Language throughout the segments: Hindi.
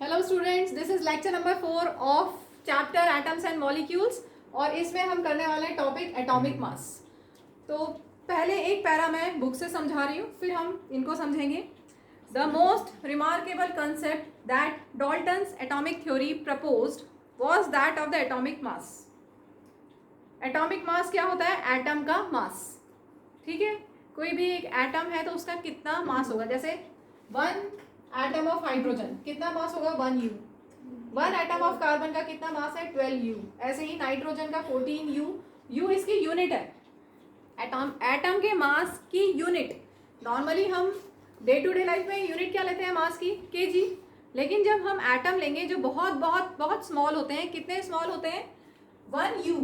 Hello students, this is lecture number 4 of chapter atoms and molecules और इसमें हम करने वाले हैं टॉपिक एटॉमिक मास। तो पहले एक पैरा मैं बुक से समझा रही हूँ, फिर हम इनको समझेंगे। The most remarkable concept that Dalton's atomic theory proposed was that of the atomic mass. Atomic mass क्या होता है? एटम का मास। ठीक है, कोई भी एक एटम है तो उसका कितना मास होगा। जैसे वन एटम ऑफ हाइड्रोजन कितना मास होगा? 1 U। One atom of carbon का कितना मास है? 12 U। ऐसे ही नाइट्रोजन का 14 U। U इसकी यूनिट है। एटम के मास की यूनिट, नॉर्मली हम डे टू डे लाइफ में यूनिट क्या लेते हैं मास की? kg। लेकिन जब हम एटम लेंगे जो बहुत बहुत बहुत स्मॉल होते हैं, कितने स्मॉल होते हैं? 1 U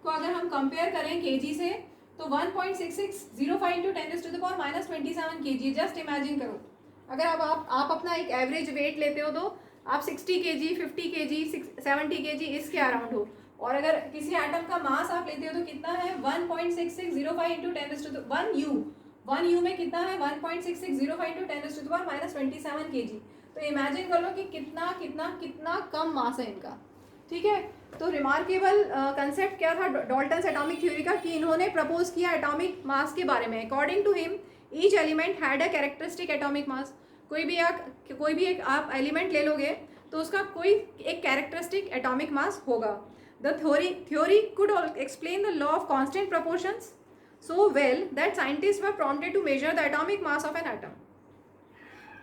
को अगर हम कंपेयर करें kg से तो 1.6605 इंटू 10⁻⁻27 kg। जस्ट इमेजिन करो, अगर अब आप अपना एक एवरेज वेट लेते हो तो आप 60 kg, 50 kg, 70 kg इसके अराउंड हो, और अगर किसी एटम का मास आप लेते हो तो कितना है? 1.6605 इंटू 1 U में कितना है? 1.6605 इंटू 10⁻⁻27 kg। तो इमेजिन कर लो कि कितना कितना कितना कम मास है इनका। ठीक है, तो रिमार्केबल कंसेप्ट क्या था डाल्टन्स एटॉमिक थ्योरी का कि इन्होंने प्रपोज किया एटॉमिक मास के बारे में। According to him each element had a characteristic atomic mass. कोई भी एक आप एलिमेंट ले लोगे तो उसका कोई एक कैरेक्टरिस्टिक एटॉमिक मास होगा। The theory could explain the law of constant proportions so well that scientists were prompted to measure the atomic mass of an atom.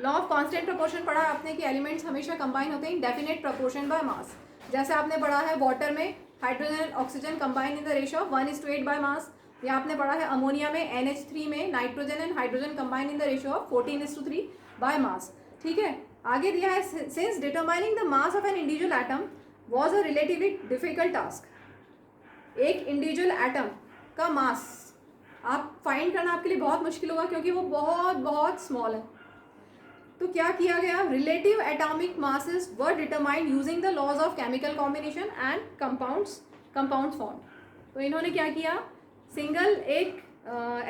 Law of constant proportion पढ़ा आपने कि एलिमेंट्स हमेशा कंबाइन होते हैं इन डेफिनेट प्रोपोर्शन बाय मास। जैसे आपने पढ़ा है वाटर में hydrogen oxygen combine in the ratio of 1:8 by mass, या आपने पढ़ा है अमोनिया में NH3 में nitrogen and hydrogen combine in the ratio of 14:3 by mass. ठीक है, आगे दिया है since determining the mass of an individual atom was a relatively difficult task. एक इंडिविजुअल एटम का मास आप फाइंड करना आपके लिए बहुत मुश्किल होगा क्योंकि वो बहुत बहुत स्मॉल है। तो क्या किया गया? Relative atomic masses were determined using the laws of chemical combination and compounds form. तो इन्होंने क्या किया? सिंगल एक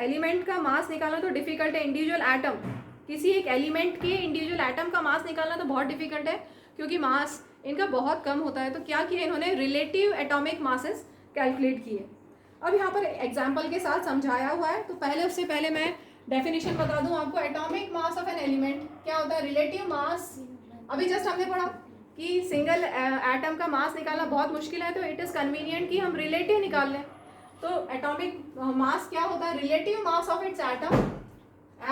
एलिमेंट का मास निकालना तो डिफिकल्ट है। इंडिविजुअल एटम, किसी एक एलिमेंट के इंडिविजुअल एटम का मास निकालना तो बहुत डिफिकल्ट है क्योंकि मास इनका बहुत कम होता है। तो क्या किया इन्होंने? रिलेटिव एटॉमिक मासेस कैलकुलेट किए। अब यहाँ पर एग्जाम्पल के साथ समझाया हुआ है, तो उससे पहले मैं डेफिनेशन बता दूं आपको। Atomic mass of an element क्या होता है? रिलेटिव मास। अभी जस्ट हमने पढ़ा कि सिंगल एटम का मास निकालना बहुत मुश्किल है, तो इट इज़ कन्वीनियंट कि हम रिलेटिव निकाल लें। तो एटॉमिक मास क्या होता है? Relative mass of its atom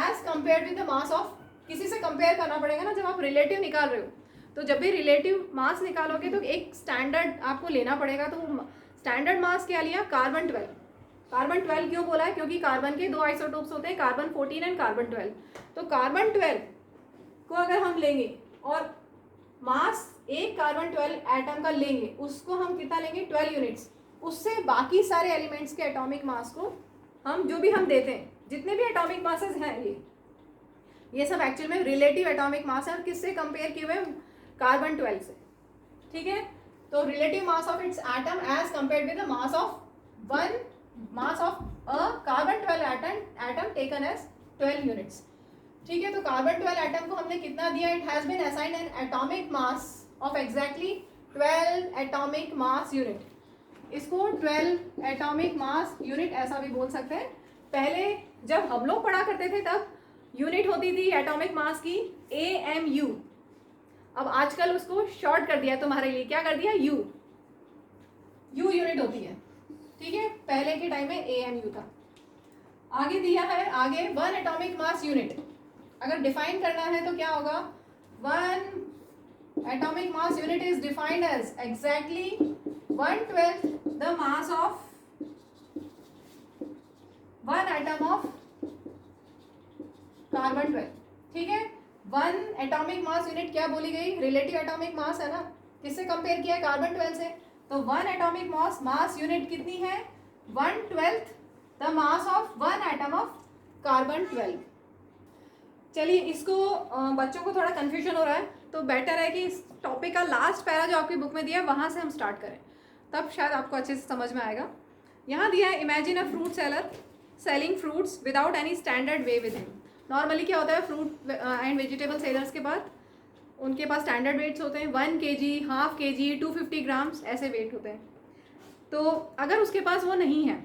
as compare with the mass of, किसी से कंपेयर करना पड़ेगा ना जब आप रिलेटिव निकाल रहे हो। तो जब भी रिलेटिव मास निकालोगे तो एक स्टैंडर्ड आपको लेना पड़ेगा। तो स्टैंडर्ड मास क्या लिया? कार्बन 12। कार्बन 12 क्यों बोला है? क्योंकि कार्बन के 2 आइसोटोप्स होते हैं, कार्बन 14 एंड कार्बन 12। तो कार्बन 12 को अगर हम लेंगे और मास एक कार्बन 12 एटम का लेंगे, उसको हम कितना लेंगे? 12 यूनिट्स। उससे बाकी सारे एलिमेंट्स के एटॉमिक मास को हम जो भी हम देते हैं, जितने भी एटॉमिक मासेस हैं ये सब एक्चुअल में रिलेटिव एटॉमिक मास है। और किससे कंपेयर किए हुए? कार्बन 12 से। ठीक है, तो relative mass of its atom as compared with the mass of a carbon 12 atom taken as 12 units. ठीक है, तो कार्बन 12 एटम को हमने कितना दिया? It has been assigned an atomic mass of exactly 12 atomic mass unit. इसको 12 एटॉमिक मास यूनिट ऐसा भी बोल सकते हैं। पहले जब हम लोग पढ़ा करते थे तब यूनिट होती थी एटॉमिक मास की AMU। अब आजकल उसको शॉर्ट कर दिया तुम्हारे लिए, क्या कर दिया? U यूनिट होती है। ठीक है, पहले के टाइम में AMU था। आगे दिया है, आगे 1 एटॉमिक मास यूनिट अगर डिफाइन करना है तो क्या होगा? 1 atomic mass unit is defined as exactly 1/12 the mass of 1 atom of carbon 12। ठीक है, 1 एटॉमिक मास यूनिट क्या बोली गई? रिलेटिव एटॉमिक मास है ना, किससे कंपेयर किया है? कार्बन 12 से। तो 1 एटॉमिक मास यूनिट कितनी है? 1/12 the mass of 1 atom of carbon 12। चलिए, इसको बच्चों को थोड़ा कंफ्यूजन हो रहा है तो बेटर है कि इस टॉपिक का लास्ट पैरा जो आपकी बुक में दिया है वहाँ से हम स्टार्ट करें, तब शायद आपको अच्छे से समझ में आएगा। यहाँ दिया है, imagine a fruit seller selling fruits without any standard way with him. Normally क्या होता है फ्रूट एंड वेजिटेबल सेलर्स के बाद उनके पास स्टैंडर्ड वेट्स होते हैं 1 kg, हाफ kg, 250 ग्राम्स ऐसे वेट होते हैं। तो अगर उसके पास वो नहीं है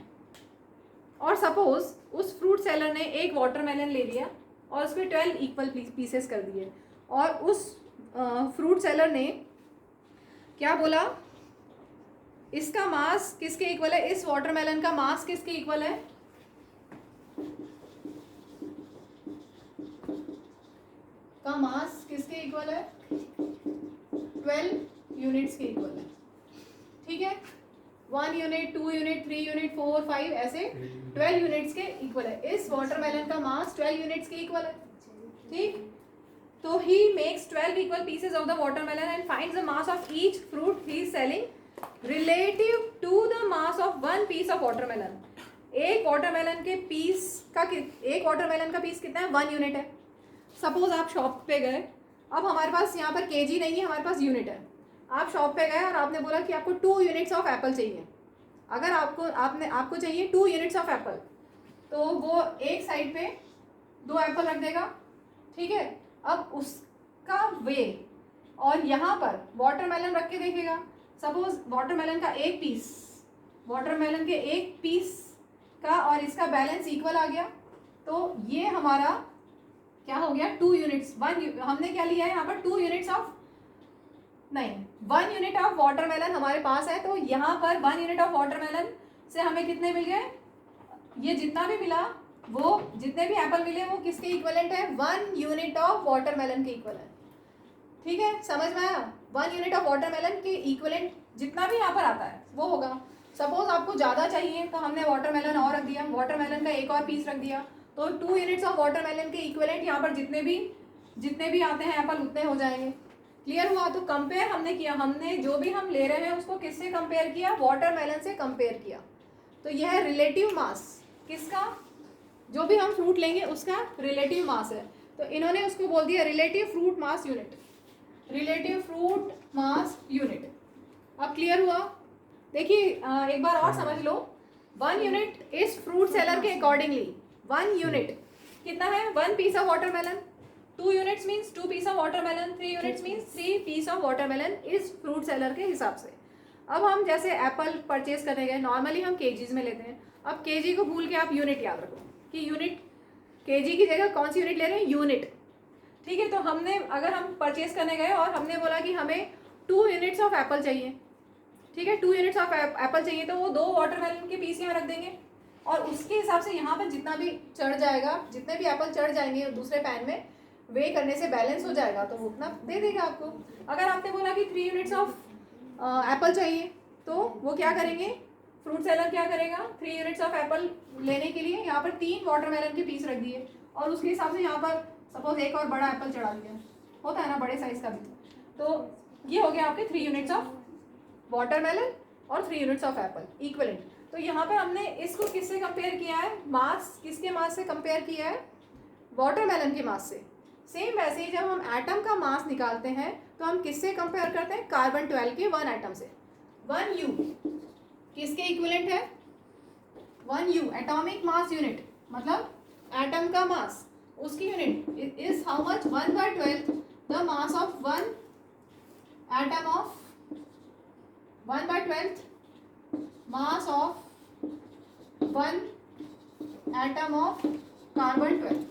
और सपोज उस फ्रूट सेलर ने एक वाटरमेलन ले लिया और उसके 12 इक्वल पीसेस कर दिए, और उस फ्रूट सेलर ने क्या बोला, इसका मास किसके इक्वल है, इस वाटरमेलन का मास किसके इक्वल है, का मास किसके इक्वल है, 12 यूनिट्स के इक्वल है। ठीक है, 1 यूनिट, 2 यूनिट, 3 यूनिट, 4, 5 ऐसे 12 यूनिट्स के इक्वल है। इस वाटरमेलन का मास 12 यूनिट्स के इक्वल है। ठीक, तो he makes 12 equal pieces of the watermelon and finds the mass of each fruit he is selling relative to the mass of one piece of watermelon. एक वाटरमेलन के पीस का एक वाटरमेलन का पीस कितना है, 1 यूनिट है। सपोज आप शॉप पे गए, अब हमारे पास यहाँ पर केजी नहीं है, हमारे पास यूनिट है। आप शॉप पे गए और आपने बोला कि आपको 2 यूनिट्स ऑफ एप्पल चाहिए। अगर आपको चाहिए 2 यूनिट्स ऑफ एप्पल, तो वो एक साइड पे 2 एप्पल रख देगा। ठीक है, अब उसका वे और यहाँ पर वाटरमेलन रख के देखेगा। सपोज वाटरमेलन का एक पीस, वाटरमेलन के एक पीस का और इसका बैलेंस इक्वल आ गया, तो ये हमारा क्या हो गया, 2 यूनिट्स। हमने क्या लिया है यहाँ पर, 2 यूनिट्स ऑफ, नहीं 1 यूनिट ऑफ वाटरमेलन हमारे पास है। तो यहाँ पर 1 यूनिट ऑफ वाटरमेलन से हमें कितने मिल गए, ये जितना भी मिला, वो जितने भी एप्पल मिले वो किसके इक्वलेंट है, 1 यूनिट ऑफ वाटरमेलन के इक्वल है। ठीक है, समझ में आया, 1 यूनिट ऑफ वाटरमेलन के इक्वलेंट जितना भी यहाँ पर आता है वो होगा। सपोज आपको ज़्यादा चाहिए तो हमने वाटरमेलन और रख दिया, वाटरमेलन का एक और पीस रख दिया, तो 2 यूनिट्स ऑफ वाटरमेलन के इक्वलेंट यहाँ पर जितने भी आते हैं एप्पल उतने हो जाएंगे। क्लियर हुआ। तो कंपेयर हमने किया, हमने जो भी हम ले रहे हैं उसको किससे कंपेयर किया, वाटरमेलन से कंपेयर किया। तो यह है रिलेटिव मास किसका, जो भी हम फ्रूट लेंगे उसका रिलेटिव मास है। तो इन्होंने उसको बोल दिया relative fruit mass unit, relative fruit mass unit. अब क्लियर हुआ। देखिए एक बार और समझ लो, 1 यूनिट इस फ्रूट सेलर के अकॉर्डिंगली 1 यूनिट कितना है, 1 piece of watermelon. 2 units means 2 piece of watermelon, 3 units means 3 piece of watermelon इस फ्रूट सेलर के हिसाब से। अब हम जैसे एप्पल परचेज करने गए, नॉर्मली हम केजीज में लेते हैं। अब केजी को भूल के आप यूनिट याद रखो कि यूनिट, केजी की जगह कौन सी यूनिट ले रहे हैं, यूनिट। ठीक है, तो हमने अगर हम परचेज करने गए और हमने बोला कि हमें 2 यूनिट्स ऑफ एप्पल चाहिए, ठीक है 2 यूनिट्स ऑफ एप्पल चाहिए, तो वो 2 वाटरमेलन के पीस यहाँ रख देंगे और उसके हिसाब से यहाँ पर जितना भी चढ़ जाएगा, जितने भी एप्पल चढ़ जाएंगे दूसरे पैन में वे करने से बैलेंस हो जाएगा, तो वो उतना दे देगा आपको। अगर आपने बोला कि 3 यूनिट्स ऑफ एप्पल चाहिए, तो वो क्या करेंगे, फ्रूट सेलर क्या करेगा, 3 यूनिट्स ऑफ एप्पल लेने के लिए यहाँ पर 3 वाटरमेलन के पीस रख दिए और उसके हिसाब से यहाँ पर सपोज एक और बड़ा एप्पल चढ़ा दिया, होता है ना बड़े साइज का भी। तो ये हो गया आपके 3 यूनिट्स ऑफ वाटरमेलन और 3 यूनिट्स ऑफ एप्पल इक्वलेंट। तो यहाँ पे हमने इसको किससे कंपेयर किया है, मास, किसके मास से कंपेयर किया है, वाटरमेलन के मास से। सेम वैसे ही जब हम एटम का मास निकालते हैं तो हम किससे कंपेयर करते हैं, कार्बन 12 के 1 एटम से। 1 यू किसके इक्विवेलेंट है, 1 यू एटॉमिक मास यूनिट, मतलब एटम का मास, उसकी unit is how much, 1/12 the mass of 1 atom of 1/12 mass of 1 atom of carbon 12।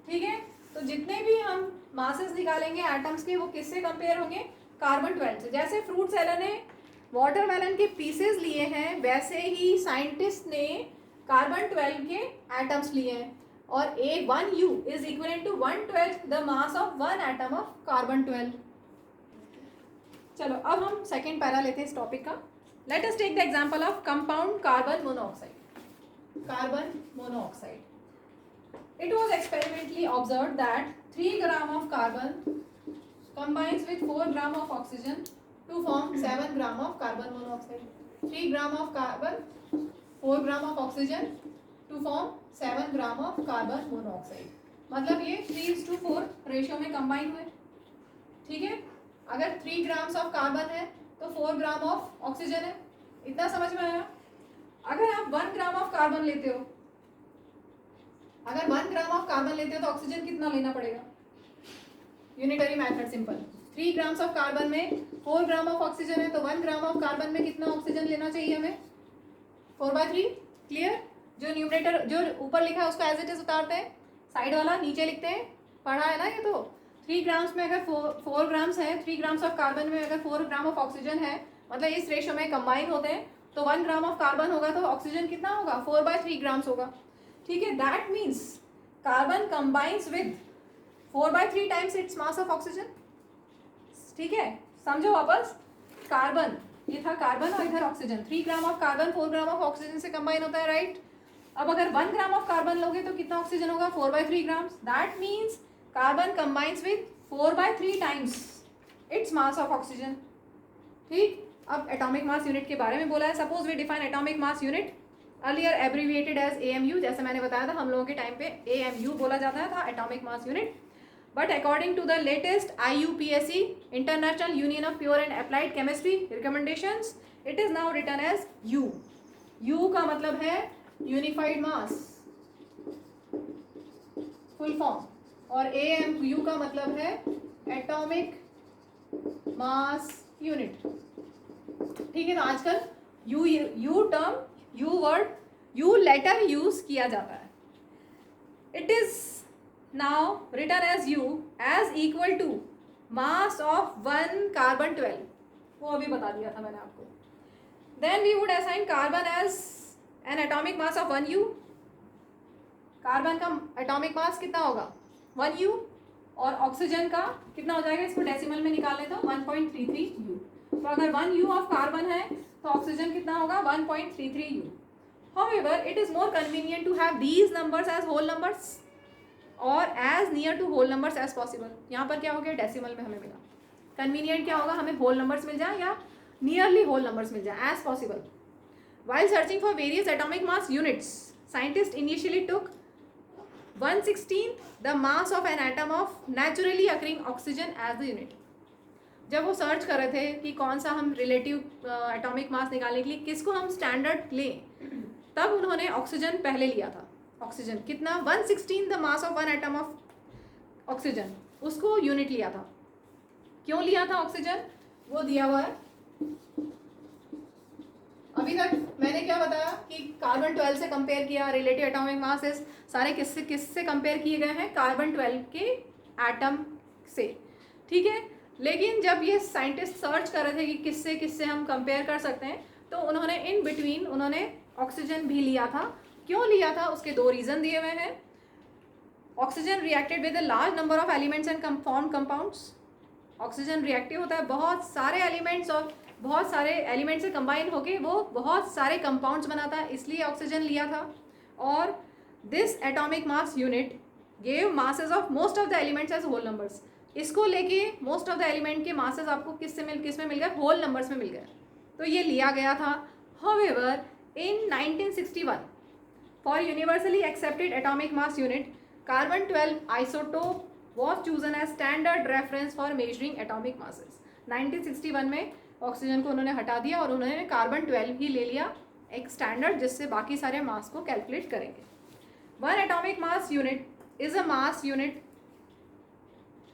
ठीक है, तो जितने भी हम मासेस निकालेंगे एटम्स के वो किससे कंपेयर होंगे, कार्बन 12 से। जैसे फ्रूट सेलर ने वाटरमेलन के पीसेस लिए हैं, वैसे ही साइंटिस्ट ने कार्बन 12 के एटम्स लिए हैं और A 1 U is equal to 1/12 the mass of 1 atom of carbon 12। चलो अब हम सेकेंड पैरा लेते हैं इस टॉपिक का। Let us take the example of compound carbon monoxide. Carbon monoxide, it was experimentally observed that 3 gram of carbon combines with 4 gram of oxygen to form 7 gram of carbon monoxide. 3 gram of carbon, 4 gram of oxygen to form 7 gram of carbon monoxide. मतलब ये 3:4 रेशियो में कंबाइन हुए। ठीक है, अगर 3 ग्राम्स ऑफ कार्बन है तो 4 ग्राम ऑफ ऑक्सीजन है। इतना समझ में आया। अगर आप 1 ग्राम ऑफ कार्बन लेते हो, अगर 1 ग्राम ऑफ कार्बन लेते हो तो ऑक्सीजन कितना लेना पड़ेगा, unitary method simple. 3 grams of carbon में 4 ग्राम ऑफ ऑक्सीजन है, तो 1 ग्राम ऑफ कार्बन में कितना ऑक्सीजन लेना चाहिए हमें? 4/3। क्लियर? जो न्यूमरेटर जो ऊपर लिखा है उसको एज इट इज उतारते हैं, साइड वाला नीचे लिखते हैं, पढ़ा है ना ये तो। 3 ग्राम्स में अगर 4 ग्राम्स है, 3 ग्राम्स ऑफ कार्बन में अगर 4 ग्राम ऑफ ऑक्सीजन है, मतलब इस रेशो में कंबाइन होते हैं, तो 1 ग्राम ऑफ कार्बन होगा तो ऑक्सीजन कितना होगा? 4/3 ग्राम्स होगा। ठीक है, that means carbon combines with 4/3 times its mass of oxygen. ठीक है, समझो वापस। कार्बन, ये था कार्बन और इधर oxygen. 3 gram of carbon 4 gram of oxygen से कंबाइन होता है, राइट? अब अगर 1 ग्राम ऑफ कार्बन लोगे तो कितना ऑक्सीजन होगा? 4/3 grams. That means carbon combines with 4/3 times its mass of oxygen. ठीक, अब एटॉमिक मास यूनिट के बारे में बोला है। Suppose we define atomic mass unit earlier abbreviated as AMU, जैसे मैंने बताया था हम लोगों के टाइम पे AMU बोला जाता था, atomic mass unit. But according to the latest IUPAC, international union of pure and applied chemistry recommendations, it is now written as U। U का मतलब है यूनिफाइड मास, फुल फॉर्म, और AMU का मतलब है एटॉमिक मास यूनिट। ठीक है, तो आजकल U term, U word, U letter use किया जाता है। It is now written as U as equal to mass of 1 carbon 12, वो अभी बता दिया था मैंने आपको। Then we would assign carbon as an atomic mass of 1U। Carbon का एटॉमिक मास कितना होगा? 1U। और ऑक्सीजन का कितना हो जाएगा? इसको डेसिमल में निकाल लेता हूँ, 1.33U। तो अगर 1U ऑफ कार्बन है तो ऑक्सीजन कितना होगा? 1.33U। However, it is more convenient to have these numbers as whole numbers or as near to whole numbers as possible। यहाँ पर क्या हो गया? डेसिमल में हमें मिला। कन्वीनियंट क्या होगा? हमें होल नंबर्स मिल जाए या नियरली होल नंबर्स मिल जाए, as possible. While searching for various atomic mass units, scientists initially took 1/16 the mass of an atom of naturally occurring oxygen as the unit। जब वो सर्च कर रहे थे कि कौन सा हम रिलेटिव एटॉमिक मास निकालने के लिए किसको हम स्टैंडर्ड लें, तब उन्होंने ऑक्सीजन पहले लिया था। ऑक्सीजन कितना? 1/16 the mass of 1 atom of oxygen, उसको यूनिट लिया था। क्यों लिया था ऑक्सीजन? वो दिया हुआ है। अभी तक मैंने क्या बताया कि कार्बन 12 से कंपेयर किया, रिलेटिव एटॉमिक मासेस सारे किससे कंपेयर किए गए हैं? कार्बन 12 के एटम से। ठीक है, लेकिन जब ये साइंटिस्ट सर्च कर रहे थे कि किससे किससे हम कंपेयर कर सकते हैं, तो उन्होंने इन बिटवीन उन्होंने ऑक्सीजन भी लिया था। क्यों लिया था? उसके 2 रीजन दिए हुए हैं। Oxygen reacted with a large number of elements and form compounds. Oxygen reactive होता है बहुत सारे एलिमेंट्स और बहुत सारे एलिमेंट से कंबाइन होके वो बहुत सारे कंपाउंड्स बनाता है, इसलिए ऑक्सीजन लिया था। और this atomic mass unit gave masses of most of the elements as whole numbers. इसको लेके मोस्ट ऑफ द एलिमेंट के मासेस आपको किस में मिल गए? होल नंबर्स में मिल गए, तो ये लिया गया था। However, in 1961 for universally accepted atomic mass unit, carbon 12 isotope was chosen as standard reference for measuring atomic masses। 1961 में ऑक्सीजन को उन्होंने हटा दिया और उन्होंने कार्बन 12 ही ले लिया एक स्टैंडर्ड, जिससे बाकी सारे मास को कैलकुलेट करेंगे। 1 atomic mass unit is a mass unit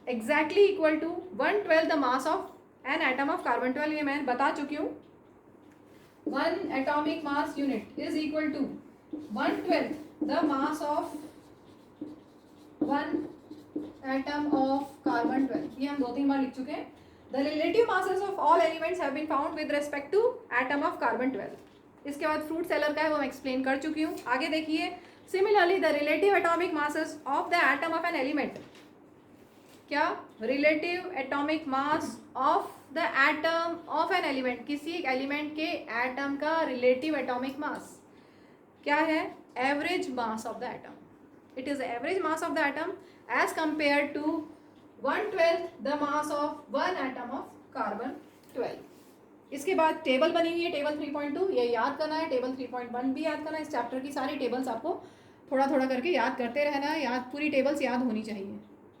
exactly equal to 1/12 the mass of an atom of carbon 12। ये मैं बता चुकी हूँ। 1 atomic mass unit is equal to 1/12 the mass of 1 atom of carbon 12। ये हम 2-3 बार लिख चुके हैं। The relative masses of all elements have been found with respect to atom of carbon 12। इसके बाद फ्रूट सेलर का है, वो मैं एक्सप्लेन कर चुकी हूँ। आगे देखिए, similarly the relative atomic masses of the atom of an element. क्या? Relative atomic mass of the atom of an element, किसी एक एलिमेंट के एटम का रिलेटिव एटॉमिक मास क्या है? Average mass of the atom. It is average mass of the atom as compare to 1/12 the mass of 1 atom of carbon 12। इसके बाद टेबल बनी हुई है, टेबल 3.2, ये याद करना है। टेबल 3.1 भी याद करना है। इस चैप्टर की सारी टेबल्स आपको थोड़ा थोड़ा करके याद करते रहना है। पूरी टेबल्स याद होनी चाहिए।